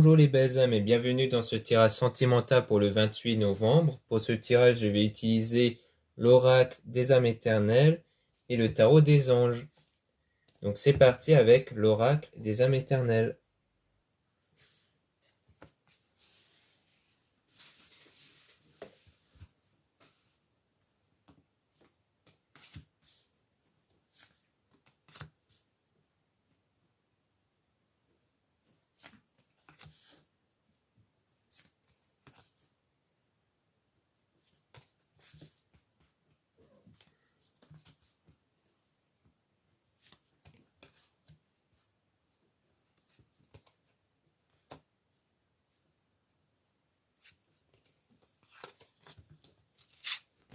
Bonjour les belles âmes et bienvenue dans ce tirage sentimental pour le 28 novembre. Pour ce tirage, je vais utiliser l'oracle des âmes éternelles et le tarot des anges. Donc c'est parti avec l'oracle des âmes éternelles.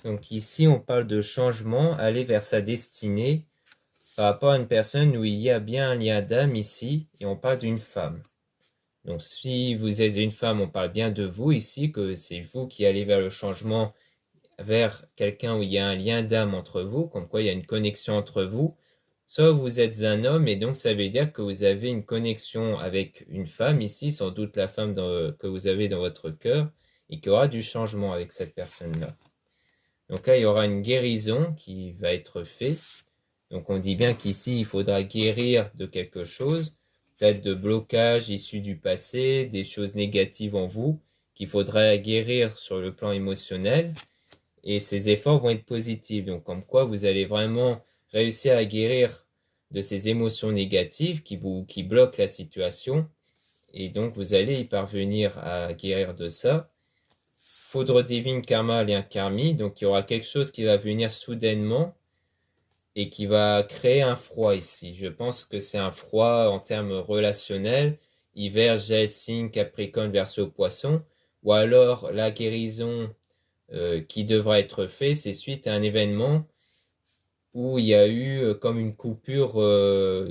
Donc ici, on parle de changement, aller vers sa destinée par rapport à une personne où il y a bien un lien d'âme ici, et on parle d'une femme. Donc si vous êtes une femme, on parle bien de vous ici, que c'est vous qui allez vers le changement, vers quelqu'un où il y a un lien d'âme entre vous, comme quoi il y a une connexion entre vous. Soit vous êtes un homme, et donc ça veut dire que vous avez une connexion avec une femme ici, sans doute la femme que vous avez dans votre cœur, et qu'il y aura du changement avec cette personne-là. Donc là, il y aura une guérison qui va être faite. Donc on dit bien qu'ici, il faudra guérir de quelque chose, peut-être de blocages issus du passé, des choses négatives en vous, qu'il faudra guérir sur le plan émotionnel. Et ces efforts vont être positifs. Donc comme quoi, vous allez vraiment réussir à guérir de ces émotions négatives qui bloquent la situation. Et donc vous allez y parvenir à guérir de ça. Foudre divine, karma, lien karmique. Donc il y aura quelque chose qui va venir soudainement et qui va créer un froid ici. Je pense que c'est un froid en termes relationnels. Hiver, Gel, Signe, Capricorne, Verseau, Poisson. Ou alors la guérison qui devra être faite, c'est suite à un événement où il y a eu comme une coupure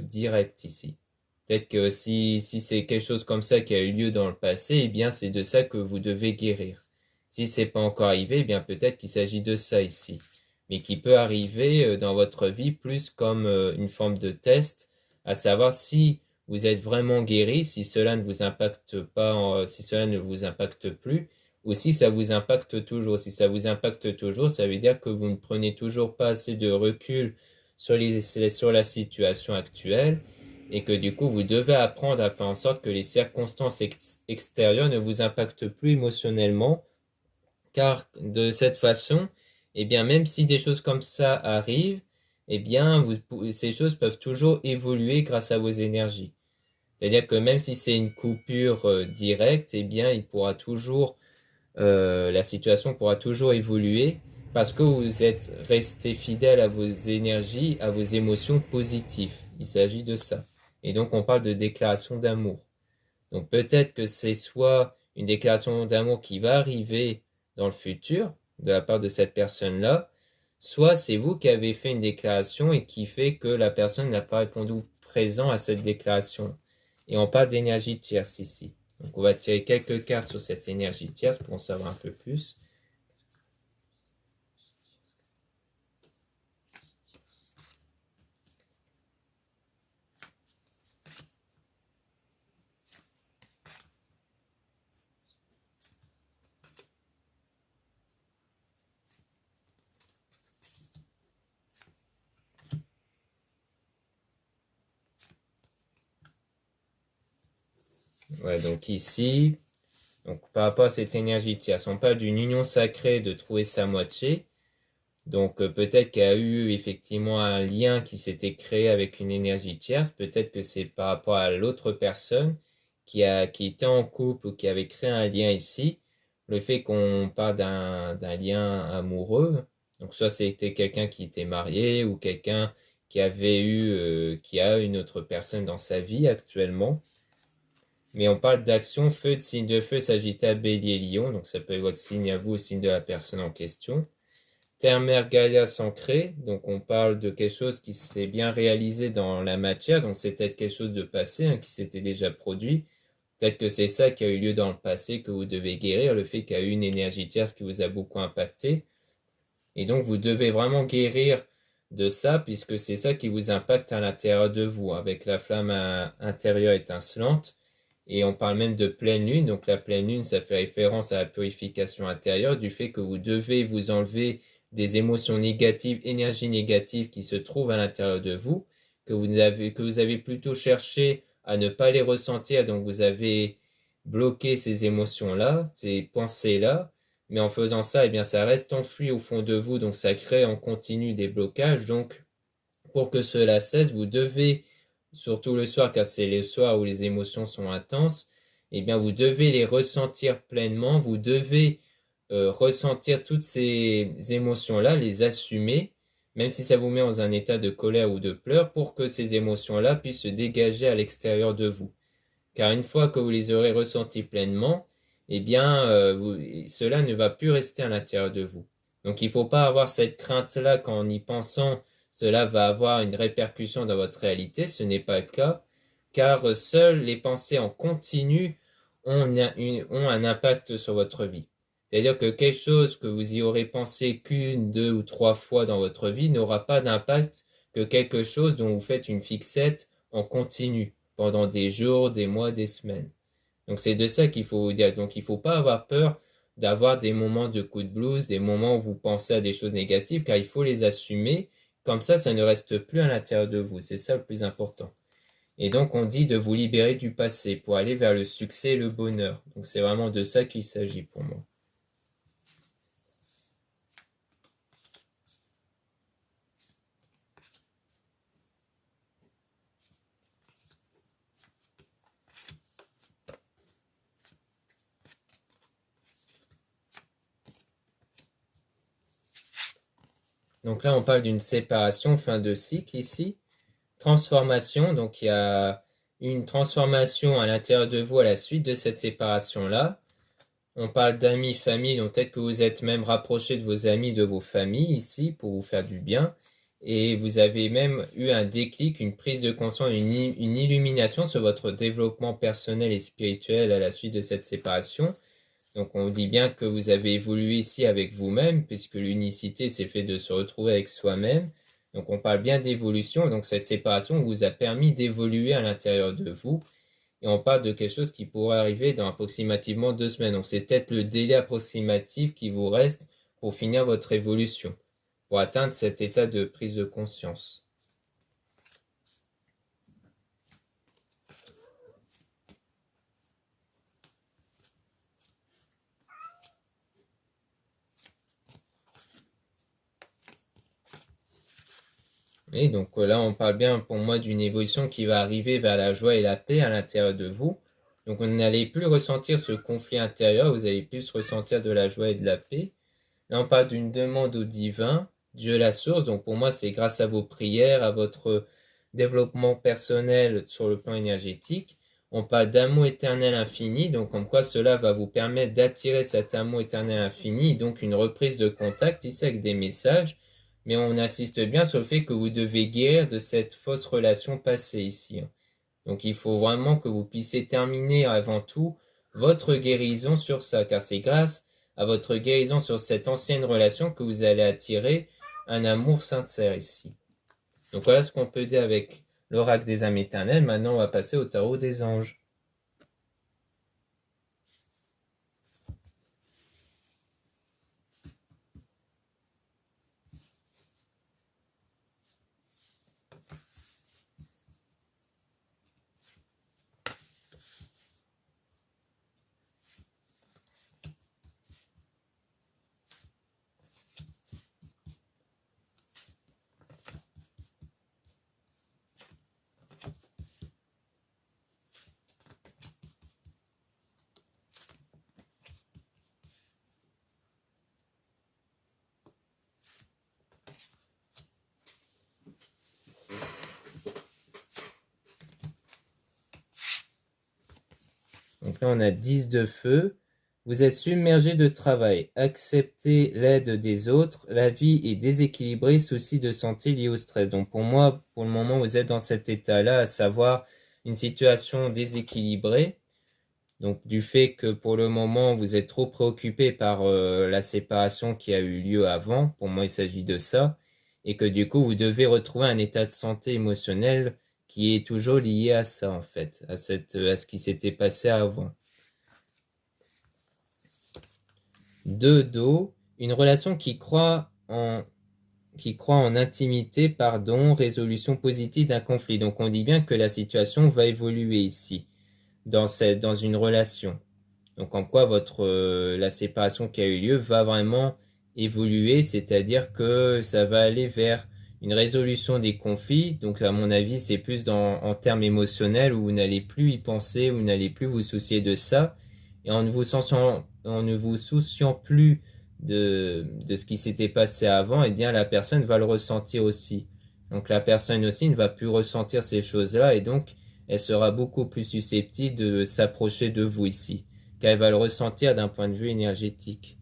directe ici. Peut-être que si c'est quelque chose comme ça qui a eu lieu dans le passé, eh bien c'est de ça que vous devez guérir. Si c'est pas encore arrivé, eh bien peut-être qu'il s'agit de ça ici. Mais qui peut arriver dans votre vie plus comme une forme de test, à savoir si vous êtes vraiment guéri, si cela ne vous impacte pas, si cela ne vous impacte plus, ou si ça vous impacte toujours. Si ça vous impacte toujours, ça veut dire que vous ne prenez toujours pas assez de recul sur la situation actuelle et que du coup vous devez apprendre à faire en sorte que les circonstances extérieures ne vous impactent plus émotionnellement, car de cette façon, eh bien même si des choses comme ça arrivent, eh bien ces choses peuvent toujours évoluer grâce à vos énergies. C'est-à-dire que même si c'est une coupure directe, eh bien la situation pourra toujours évoluer parce que vous êtes resté fidèle à vos énergies, à vos émotions positives. Il s'agit de ça. Et donc on parle de déclaration d'amour. Donc peut-être que c'est soit une déclaration d'amour qui va arriver dans le futur de la part de cette personne-là, soit c'est vous qui avez fait une déclaration et qui fait que la personne n'a pas répondu présent à cette déclaration. Et on parle d'énergie tierce ici. Donc on va tirer quelques cartes sur cette énergie tierce pour en savoir un peu plus. Ouais, donc ici, donc par rapport à cette énergie tierce, on parle d'une union sacrée de trouver sa moitié. Donc peut-être qu'il y a eu effectivement un lien qui s'était créé avec une énergie tierce. Peut-être que c'est par rapport à l'autre personne qui était en couple ou qui avait créé un lien ici. Le fait qu'on parle d'un lien amoureux. Donc soit c'était quelqu'un qui était marié ou quelqu'un qui a une autre personne dans sa vie actuellement. Mais on parle d'action, feu, de signe de feu, Sagittaire, Bélier, Lion. Donc ça peut être votre signe à vous, le signe de la personne en question. Terre, mer, Gaïa s'ancrer. Donc on parle de quelque chose qui s'est bien réalisé dans la matière. Donc c'est peut-être quelque chose de passé qui s'était déjà produit. Peut-être que c'est ça qui a eu lieu dans le passé que vous devez guérir. Le fait qu'il y a eu une énergie tierce qui vous a beaucoup impacté. Et donc vous devez vraiment guérir de ça puisque c'est ça qui vous impacte à l'intérieur de vous avec la flamme intérieure étincelante. Et on parle même de pleine lune. Donc la pleine lune, ça fait référence à la purification intérieure, du fait que vous devez vous enlever des émotions négatives, énergies négatives qui se trouvent à l'intérieur de vous, que vous avez plutôt cherché à ne pas les ressentir, donc vous avez bloqué ces émotions-là, ces pensées-là, mais en faisant ça, eh bien, ça reste enfoui au fond de vous, donc ça crée en continu des blocages. Donc, pour que cela cesse, vous devez, surtout le soir, car c'est le soir où les émotions sont intenses, eh bien, vous devez les ressentir pleinement, vous devez ressentir toutes ces émotions-là, les assumer, même si ça vous met dans un état de colère ou de pleurs, pour que ces émotions-là puissent se dégager à l'extérieur de vous. Car une fois que vous les aurez ressenties pleinement, eh bien, cela ne va plus rester à l'intérieur de vous. Donc, il ne faut pas avoir cette crainte-là qu'en y pensant, cela va avoir une répercussion dans votre réalité. Ce n'est pas le cas, car seules les pensées en continu ont un impact sur votre vie. C'est-à-dire que quelque chose que vous y aurez pensé qu'une, deux ou trois fois dans votre vie n'aura pas d'impact que quelque chose dont vous faites une fixette en continu pendant des jours, des mois, des semaines. Donc c'est de ça qu'il faut vous dire. Donc il ne faut pas avoir peur d'avoir des moments de coup de blues, des moments où vous pensez à des choses négatives, car il faut les assumer. Comme ça ne reste plus à l'intérieur de vous. C'est ça le plus important. Et donc on dit de vous libérer du passé pour aller vers le succès et le bonheur. Donc c'est vraiment de ça qu'il s'agit pour moi. Donc là on parle d'une séparation, fin de cycle ici. Transformation, donc il y a une transformation à l'intérieur de vous à la suite de cette séparation-là. On parle d'amis, famille, donc peut-être que vous êtes même rapproché de vos amis, de vos familles ici pour vous faire du bien. Et vous avez même eu un déclic, une prise de conscience, une illumination sur votre développement personnel et spirituel à la suite de cette séparation. Donc on dit bien que vous avez évolué ici avec vous-même, puisque l'unicité c'est fait de se retrouver avec soi-même. Donc on parle bien d'évolution, donc cette séparation vous a permis d'évoluer à l'intérieur de vous. Et on parle de quelque chose qui pourrait arriver dans approximativement 2 semaines. Donc c'est peut-être le délai approximatif qui vous reste pour finir votre évolution, pour atteindre cet état de prise de conscience. Et donc là, on parle bien pour moi d'une évolution qui va arriver vers la joie et la paix à l'intérieur de vous. Donc vous n'allez plus ressentir ce conflit intérieur, vous allez plus ressentir de la joie et de la paix. Là, on parle d'une demande au divin, Dieu la source. Donc pour moi, c'est grâce à vos prières, à votre développement personnel sur le plan énergétique. On parle d'amour éternel infini, donc comme quoi cela va vous permettre d'attirer cet amour éternel infini, donc une reprise de contact ici avec des messages. Mais on insiste bien sur le fait que vous devez guérir de cette fausse relation passée ici. Donc il faut vraiment que vous puissiez terminer avant tout votre guérison sur ça, car c'est grâce à votre guérison sur cette ancienne relation que vous allez attirer un amour sincère ici. Donc voilà ce qu'on peut dire avec l'oracle des âmes éternelles. Maintenant on va passer au tarot des anges. Donc là, on a 10 de feu. Vous êtes submergé de travail. Acceptez l'aide des autres. La vie est déséquilibrée. Soucis de santé liés au stress. Donc pour moi, pour le moment, vous êtes dans cet état-là, à savoir une situation déséquilibrée. Donc du fait que pour le moment, vous êtes trop préoccupé par la séparation qui a eu lieu avant. Pour moi, il s'agit de ça. Et que du coup, vous devez retrouver un état de santé émotionnel qui est toujours lié à ça, en fait, à ce qui s'était passé avant. 2 Do, une relation qui croit en intimité, résolution positive d'un conflit. Donc on dit bien que la situation va évoluer ici, dans une relation. Donc en quoi la séparation qui a eu lieu va vraiment évoluer, c'est-à-dire que ça va aller vers une résolution des conflits. Donc à mon avis, c'est plus en termes émotionnels où vous n'allez plus y penser, vous n'allez plus vous soucier de ça. Et en ne vous souciant plus de ce qui s'était passé avant, eh bien la personne va le ressentir aussi. Donc la personne aussi ne va plus ressentir ces choses-là et donc elle sera beaucoup plus susceptible de s'approcher de vous ici, car elle va le ressentir d'un point de vue énergétique.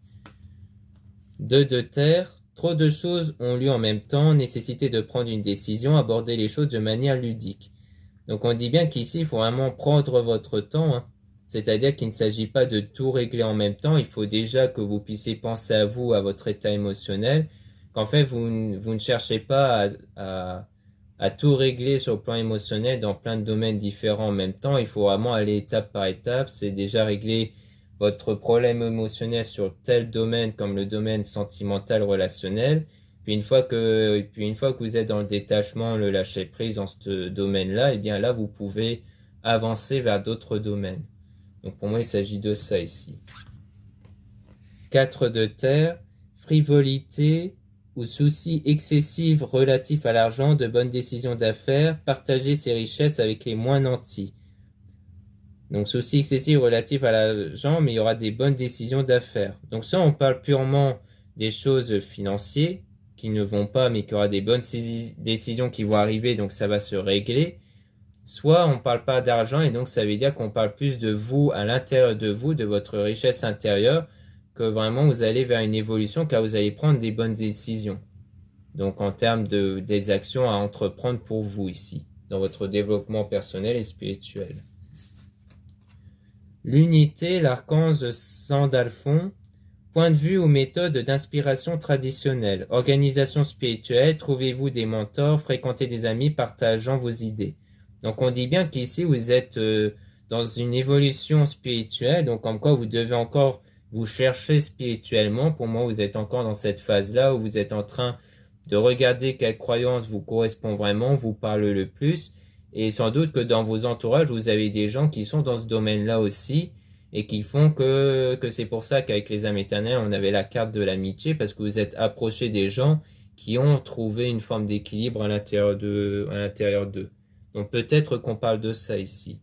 2 de terre, trop de choses ont lieu en même temps, nécessité de prendre une décision, aborder les choses de manière ludique. Donc on dit bien qu'ici, il faut vraiment prendre votre temps, hein. C'est-à-dire qu'il ne s'agit pas de tout régler en même temps, il faut déjà que vous puissiez penser à vous, à votre état émotionnel, qu'en fait vous ne cherchez pas à tout régler sur le plan émotionnel dans plein de domaines différents en même temps, il faut vraiment aller étape par étape, c'est déjà régler votre problème émotionnel sur tel domaine comme le domaine sentimental relationnel, puis une fois que vous êtes dans le détachement, le lâcher prise dans ce domaine-là, et bien là vous pouvez avancer vers d'autres domaines. Donc pour moi il s'agit de ça ici. 4 de terre, frivolité ou soucis excessifs relatifs à l'argent, de bonnes décisions d'affaires, partager ses richesses avec les moins nantis. Donc soucis excessifs relatifs à l'argent, mais il y aura des bonnes décisions d'affaires. Donc ça, on parle purement des choses financières qui ne vont pas, mais qu'il y aura des bonnes décisions qui vont arriver, donc ça va se régler. Soit on ne parle pas d'argent, et donc ça veut dire qu'on parle plus de vous, à l'intérieur de vous, de votre richesse intérieure, que vraiment vous allez vers une évolution, car vous allez prendre des bonnes décisions. Donc en termes des actions à entreprendre pour vous ici, dans votre développement personnel et spirituel. L'unité, l'archange Sandalphon, point de vue ou méthode d'inspiration traditionnelle, organisation spirituelle, trouvez-vous des mentors, fréquentez des amis partageant vos idées. Donc on dit bien qu'ici vous êtes dans une évolution spirituelle, donc comme quoi vous devez encore vous chercher spirituellement. Pour moi, vous êtes encore dans cette phase-là où vous êtes en train de regarder quelle croyance vous correspond vraiment, vous parle le plus. Et sans doute que dans vos entourages, vous avez des gens qui sont dans ce domaine-là aussi et qui font que c'est pour ça qu'avec les âmes éternelles, on avait la carte de l'amitié parce que vous êtes approché des gens qui ont trouvé une forme d'équilibre à l'intérieur d'eux. Donc peut-être qu'on parle de ça ici.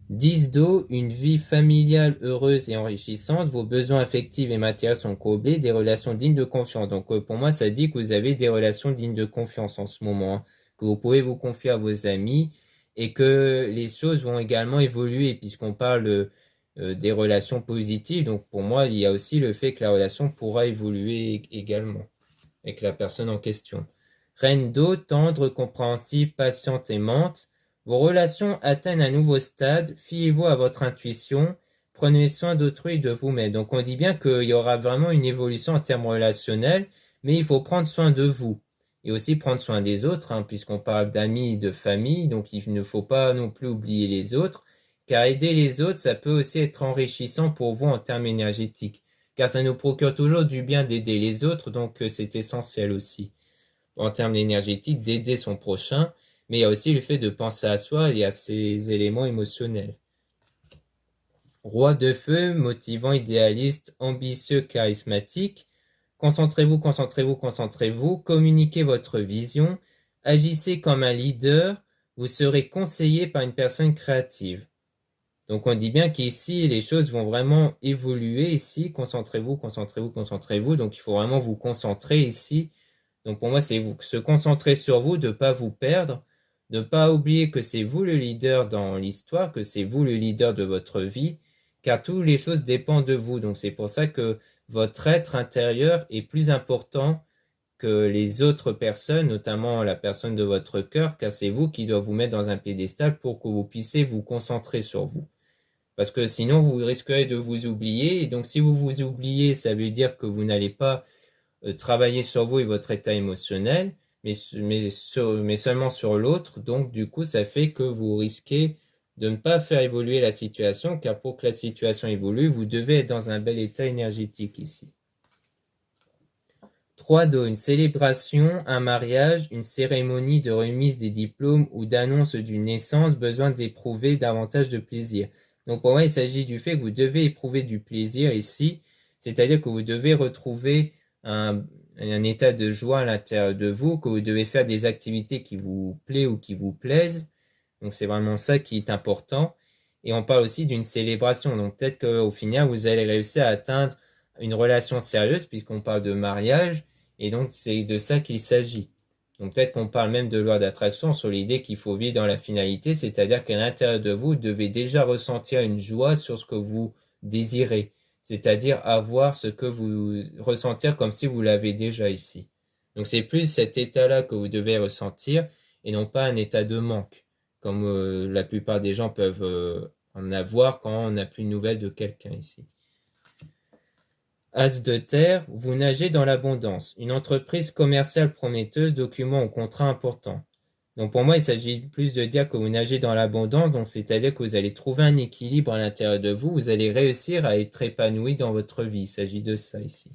10 d'eau, une vie familiale heureuse et enrichissante, vos besoins affectifs et matériels sont comblés, des relations dignes de confiance. Donc pour moi, ça dit que vous avez des relations dignes de confiance en ce moment, hein, que vous pouvez vous confier à vos amis et que les choses vont également évoluer puisqu'on parle des relations positives. Donc pour moi, il y a aussi le fait que la relation pourra évoluer également avec la personne en question. Reine d'eau, tendre, compréhensive, patiente, aimante. Vos relations atteignent un nouveau stade, fiez-vous à votre intuition, prenez soin d'autrui et de vous-même. Donc on dit bien qu'il y aura vraiment une évolution en termes relationnels, mais il faut prendre soin de vous et aussi prendre soin des autres, hein, puisqu'on parle d'amis, de famille, donc il ne faut pas non plus oublier les autres, car aider les autres, ça peut aussi être enrichissant pour vous en termes énergétiques, car ça nous procure toujours du bien d'aider les autres, donc c'est essentiel aussi en termes énergétiques d'aider son prochain, mais il y a aussi le fait de penser à soi et à ses éléments émotionnels. Roi de feu, motivant, idéaliste, ambitieux, charismatique. Concentrez-vous, concentrez-vous, concentrez-vous, communiquez votre vision, agissez comme un leader, vous serez conseillé par une personne créative. Donc on dit bien qu'ici, les choses vont vraiment évoluer ici. Concentrez-vous, concentrez-vous, concentrez-vous. Donc il faut vraiment vous concentrer ici. Donc pour moi, c'est vous se concentrer sur vous, de ne pas vous perdre, de ne pas oublier que c'est vous le leader dans l'histoire, que c'est vous le leader de votre vie, car toutes les choses dépendent de vous. Donc c'est pour ça que votre être intérieur est plus important que les autres personnes, notamment la personne de votre cœur, car c'est vous qui doit vous mettre dans un piédestal pour que vous puissiez vous concentrer sur vous. Parce que sinon, vous risquerez de vous oublier. Et donc si vous vous oubliez, ça veut dire que vous n'allez pas travailler sur vous et votre état émotionnel, mais seulement sur l'autre. Donc, du coup, ça fait que vous risquez de ne pas faire évoluer la situation, car pour que la situation évolue, vous devez être dans un bel état énergétique ici. 3 une célébration, un mariage, une cérémonie de remise des diplômes ou d'annonce d'une naissance, besoin d'éprouver davantage de plaisir. Donc pour moi, il s'agit du fait que vous devez éprouver du plaisir ici, c'est-à-dire que vous devez retrouver un état de joie à l'intérieur de vous, que vous devez faire des activités qui vous plaisent ou qui vous plaisent. Donc c'est vraiment ça qui est important. Et on parle aussi d'une célébration. Donc peut-être qu'au final, vous allez réussir à atteindre une relation sérieuse puisqu'on parle de mariage. Et donc c'est de ça qu'il s'agit. Donc peut-être qu'on parle même de loi d'attraction sur l'idée qu'il faut vivre dans la finalité, c'est-à-dire qu'à l'intérieur de vous, vous devez déjà ressentir une joie sur ce que vous désirez. C'est-à-dire avoir ce que vous ressentir comme si vous l'avez déjà ici. Donc c'est plus cet état-là que vous devez ressentir et non pas un état de manque, comme la plupart des gens peuvent en avoir quand on n'a plus de nouvelles de quelqu'un ici. As de terre, vous nagez dans l'abondance. Une entreprise commerciale prometteuse, document ou contrat important. Donc pour moi, il s'agit plus de dire que vous nagez dans l'abondance, donc c'est-à-dire que vous allez trouver un équilibre à l'intérieur de vous, vous allez réussir à être épanoui dans votre vie. Il s'agit de ça ici.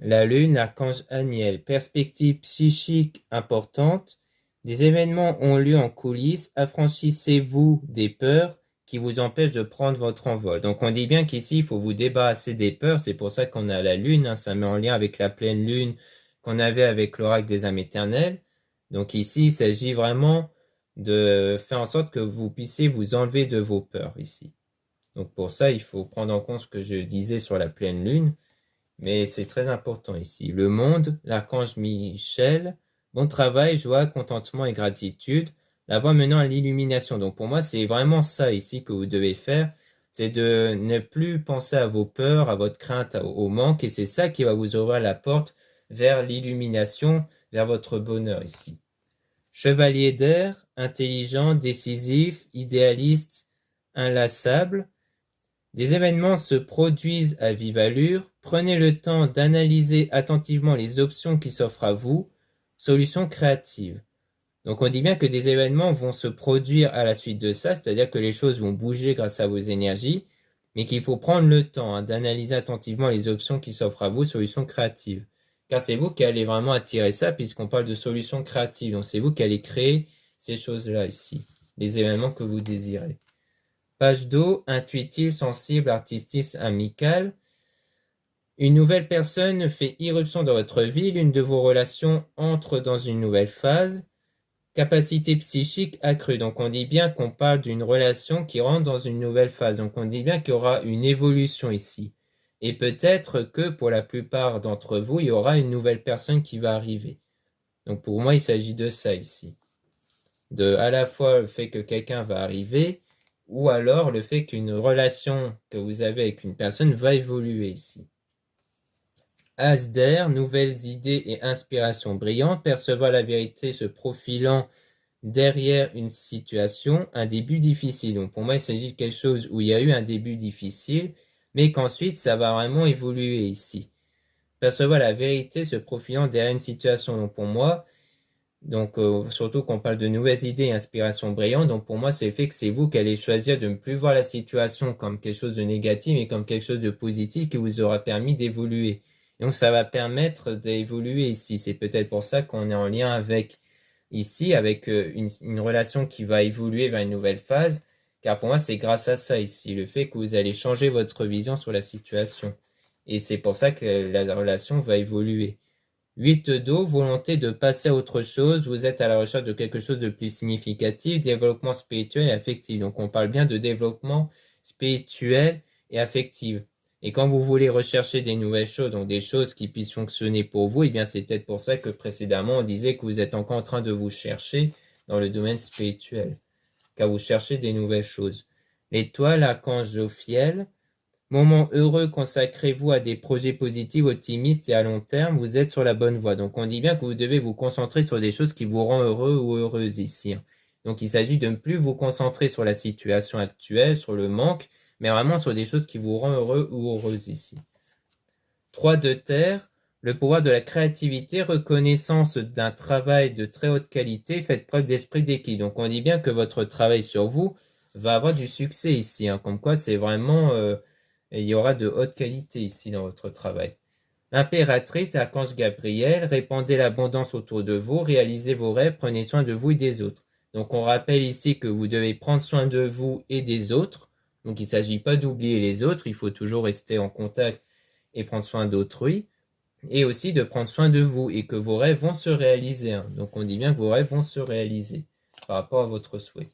La lune, archange Aniel, perspective psychique importante. Des événements ont lieu en coulisses. Affranchissez-vous des peurs qui vous empêchent de prendre votre envol. Donc on dit bien qu'ici, il faut vous débarrasser des peurs. C'est pour ça qu'on a la lune. Hein, ça met en lien avec la pleine lune qu'on avait avec l'oracle des âmes éternelles. Donc ici, il s'agit vraiment de faire en sorte que vous puissiez vous enlever de vos peurs ici. Donc pour ça, il faut prendre en compte ce que je disais sur la pleine lune. Mais c'est très important ici. Le monde, l'archange Michel, bon travail, joie, contentement et gratitude, la voie menant à l'illumination. Donc pour moi, c'est vraiment ça ici que vous devez faire. C'est de ne plus penser à vos peurs, à votre crainte, au manque. Et c'est ça qui va vous ouvrir la porte vers l'illumination, vers votre bonheur ici. Chevalier d'air, intelligent, décisif, idéaliste, inlassable. Des événements se produisent à vive allure. Prenez le temps d'analyser attentivement les options qui s'offrent à vous. Solutions créatives. Donc on dit bien que des événements vont se produire à la suite de ça, c'est-à-dire que les choses vont bouger grâce à vos énergies, mais qu'il faut prendre le temps d'analyser attentivement les options qui s'offrent à vous, solutions créatives. Car c'est vous qui allez vraiment attirer ça, puisqu'on parle de solutions créatives. Donc c'est vous qui allez créer ces choses-là ici, les événements que vous désirez. Page d'eau, intuitif, sensible, artistique, amical. Une nouvelle personne fait irruption dans votre vie, l'une de vos relations entre dans une nouvelle phase. Capacité psychique accrue. Donc on dit bien qu'on parle d'une relation qui rentre dans une nouvelle phase. Donc on dit bien qu'il y aura une évolution ici. Et peut-être que pour la plupart d'entre vous, il y aura une nouvelle personne qui va arriver. Donc pour moi, il s'agit de ça ici. De à la fois le fait que quelqu'un va arriver, ou alors le fait qu'une relation que vous avez avec une personne va évoluer ici. As d'air, nouvelles idées et inspirations brillantes, percevoir la vérité se profilant derrière une situation, un début difficile. Donc pour moi, il s'agit de quelque chose où il y a eu un début difficile, mais qu'ensuite ça va vraiment évoluer ici. Percevoir la vérité se profilant derrière une situation. Donc pour moi, surtout qu'on parle de nouvelles idées et inspirations brillantes, donc pour moi, c'est le fait que c'est vous qui allez choisir de ne plus voir la situation comme quelque chose de négatif, mais comme quelque chose de positif qui vous aura permis d'évoluer. Donc ça va permettre d'évoluer ici. C'est peut-être pour ça qu'on est en lien avec ici, avec une relation qui va évoluer vers une nouvelle phase, car pour moi, c'est grâce à ça ici, le fait que vous allez changer votre vision sur la situation. Et c'est pour ça que la relation va évoluer. 8 d'eau, volonté de passer à autre chose, vous êtes à la recherche de quelque chose de plus significatif, développement spirituel et affectif. Donc on parle bien de développement spirituel et affective. Et quand vous voulez rechercher des nouvelles choses, donc des choses qui puissent fonctionner pour vous, eh bien c'est peut-être pour ça que précédemment on disait que vous êtes encore en train de vous chercher dans le domaine spirituel, car vous cherchez des nouvelles choses. L'étoile, archange Jophiel, moment heureux, consacrez-vous à des projets positifs, optimistes et à long terme, vous êtes sur la bonne voie. Donc on dit bien que vous devez vous concentrer sur des choses qui vous rendent heureux ou heureuse ici. Donc il s'agit de ne plus vous concentrer sur la situation actuelle, sur le manque, mais vraiment sur des choses qui vous rendent heureux ou heureuse ici. 3 de terre, le pouvoir de la créativité, reconnaissance d'un travail de très haute qualité, faites preuve d'esprit d'équipe. Donc on dit bien que votre travail sur vous va avoir du succès ici, comme quoi c'est vraiment, il y aura de haute qualité ici dans votre travail. L'impératrice, l'archange Gabriel, répandez l'abondance autour de vous, réalisez vos rêves, prenez soin de vous et des autres. Donc on rappelle ici que vous devez prendre soin de vous et des autres. Donc il ne s'agit pas d'oublier les autres, il faut toujours rester en contact et prendre soin d'autrui. Et aussi de prendre soin de vous et que vos rêves vont se réaliser. Donc on dit bien que vos rêves vont se réaliser par rapport à votre souhait.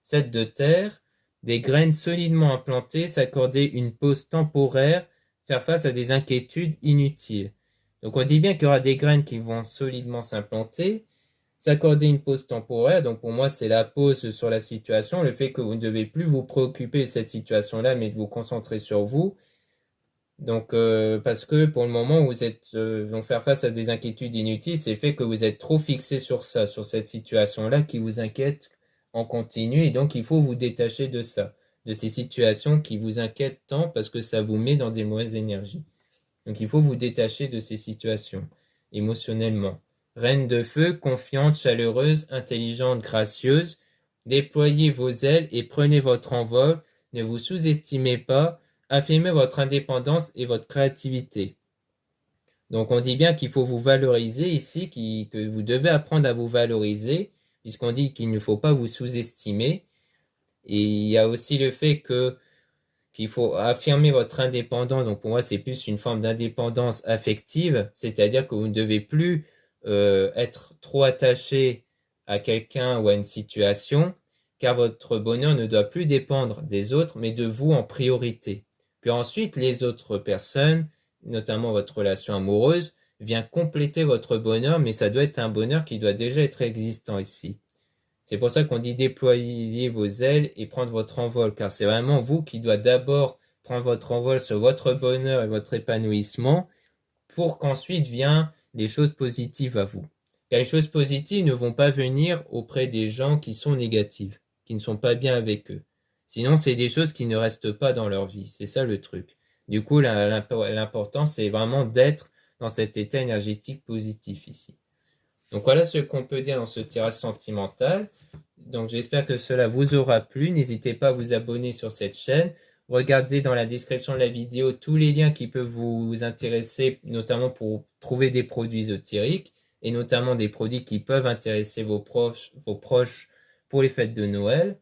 7 de terre, des graines solidement implantées, s'accorder une pause temporaire, faire face à des inquiétudes inutiles. Donc on dit bien qu'il y aura des graines qui vont solidement s'implanter, s'accorder une pause temporaire. Donc pour moi c'est la pause sur la situation, le fait que vous ne devez plus vous préoccuper de cette situation-là, mais de vous concentrer sur vous. Donc parce que pour le moment vous êtes vont faire face à des inquiétudes inutiles, c'est le fait que vous êtes trop fixé sur ça, sur cette situation-là qui vous inquiète en continu, et donc il faut vous détacher de ça, de ces situations qui vous inquiètent tant parce que ça vous met dans des mauvaises énergies. Donc il faut vous détacher de ces situations émotionnellement. Reine de feu, confiante, chaleureuse, intelligente, gracieuse, déployez vos ailes et prenez votre envol, ne vous sous-estimez pas, affirmez votre indépendance et votre créativité. Donc on dit bien qu'il faut vous valoriser ici, que vous devez apprendre à vous valoriser, puisqu'on dit qu'il ne faut pas vous sous-estimer. Et il y a aussi le fait qu'il faut affirmer votre indépendance. Donc pour moi, c'est plus une forme d'indépendance affective, c'est-à-dire que vous ne devez plus être trop attaché à quelqu'un ou à une situation, car votre bonheur ne doit plus dépendre des autres, mais de vous en priorité. Puis ensuite, les autres personnes, notamment votre relation amoureuse, vient compléter votre bonheur, mais ça doit être un bonheur qui doit déjà être existant ici. C'est pour ça qu'on dit déployer vos ailes et prendre votre envol, car c'est vraiment vous qui doit d'abord prendre votre envol sur votre bonheur et votre épanouissement, pour qu'ensuite viennent les choses positives à vous. Car les choses positives ne vont pas venir auprès des gens qui sont négatifs, qui ne sont pas bien avec eux. Sinon, c'est des choses qui ne restent pas dans leur vie. C'est ça le truc. Du coup, l'important, c'est vraiment d'être dans cet état énergétique positif ici. Donc voilà ce qu'on peut dire dans ce tirage sentimental. Donc j'espère que cela vous aura plu. N'hésitez pas à vous abonner sur cette chaîne. Regardez dans la description de la vidéo tous les liens qui peuvent vous intéresser, notamment pour trouver des produits ésotériques et notamment des produits qui peuvent intéresser vos proches pour les fêtes de Noël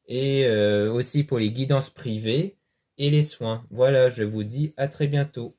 et aussi pour les guidances privées et les soins. Voilà, je vous dis à très bientôt.